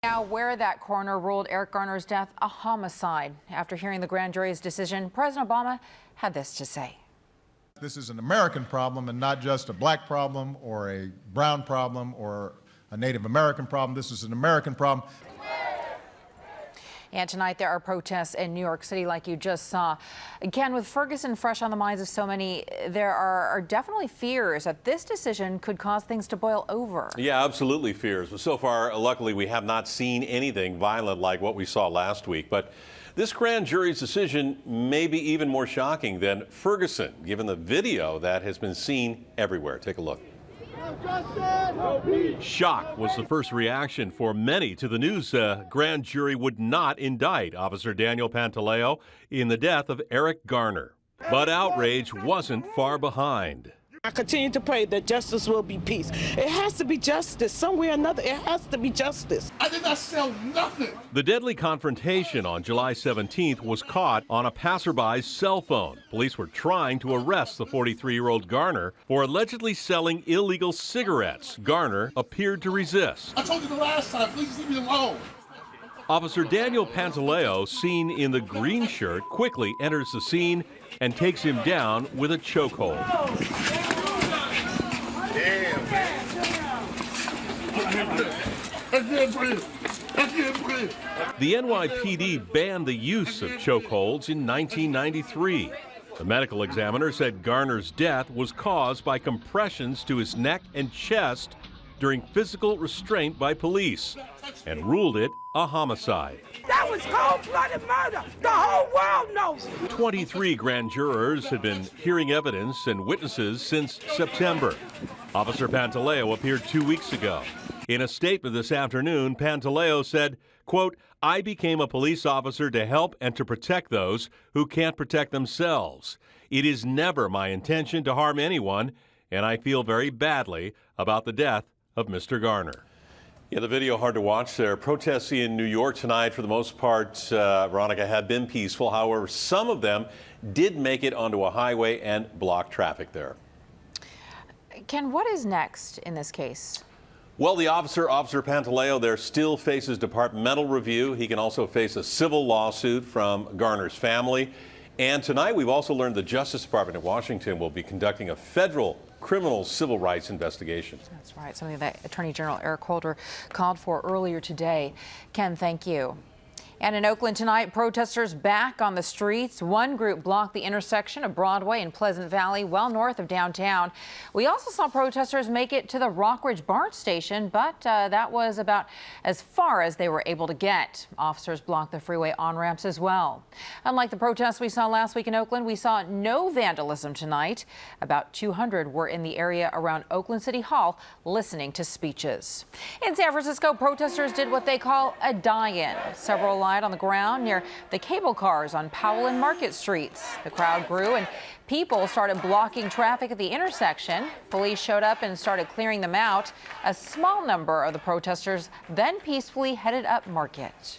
Now, where that coroner ruled Eric Garner's death a homicide. After hearing the grand jury's decision, President Obama had this to say. This is an American problem and not just a black problem or a brown problem or a Native American problem. This is an American problem. And tonight there are protests in New York City like you just saw. Again, with Ferguson fresh on the minds of so many, there are definitely fears that this decision could cause things to boil over. Yeah, absolutely fears. But so far, luckily, we have not seen anything violent like what we saw last week. But this grand jury's decision may be even more shocking than Ferguson, given the video that has been seen everywhere. Take a look. Shock was the first reaction for many to the news grand jury would not indict Officer Daniel Pantaleo in the death of Eric Garner. But outrage wasn't far behind. I continue to pray that justice will be peace. It has to be justice. Somewhere or another, it has to be justice. I did not sell nothing. The deadly confrontation on July 17th was caught on a passerby's cell phone. Police were trying to arrest the 43-year-old Garner for allegedly selling illegal cigarettes. Garner appeared to resist. I told you the last time, please leave me alone. Officer Daniel Pantaleo, seen in the green shirt, quickly enters the scene and takes him down with a chokehold. Damn, man. I can't breathe. I can't breathe. The NYPD banned the use of chokeholds in 1993. The medical examiner said Garner's death was caused by compressions to his neck and chest during physical restraint by police and ruled it a homicide. That was cold-blooded murder. The whole world knows. 23 grand jurors had been hearing evidence and witnesses since September. Officer Pantaleo appeared 2 weeks ago. In a statement this afternoon, Pantaleo said, quote, "I became a police officer to help and to protect those who can't protect themselves. It is never my intention to harm anyone, and I feel very badly about the death of Mr. Garner." Yeah, the video hard to watch there. Protests in New York tonight, for the most part, Veronica, have been peaceful. However, some of them did make it onto a highway and block traffic there. Ken, what is next in this case? Well, the Officer Pantaleo there still faces departmental review. He can also face a civil lawsuit from Garner's family. And tonight we've also learned the Justice Department in Washington will be conducting a federal criminal civil rights investigation. That's right, something that Attorney General Eric Holder called for earlier today. Ken, thank you. And in Oakland tonight, protesters back on the streets. One group blocked the intersection of Broadway and Pleasant Valley, well north of downtown. We also saw protesters make it to the Rockridge BART station, but that was about as far as they were able to get. Officers blocked the freeway on-ramps as well. Unlike the protests we saw last week in Oakland, we saw no vandalism tonight. About 200 were in the area around Oakland City Hall listening to speeches. In San Francisco, protesters did what they call a die-in. Several on the ground near the cable cars on Powell and Market Streets. The crowd grew and people started blocking traffic at the intersection. Police showed up and started clearing them out. A small number of the protesters then peacefully headed up Market.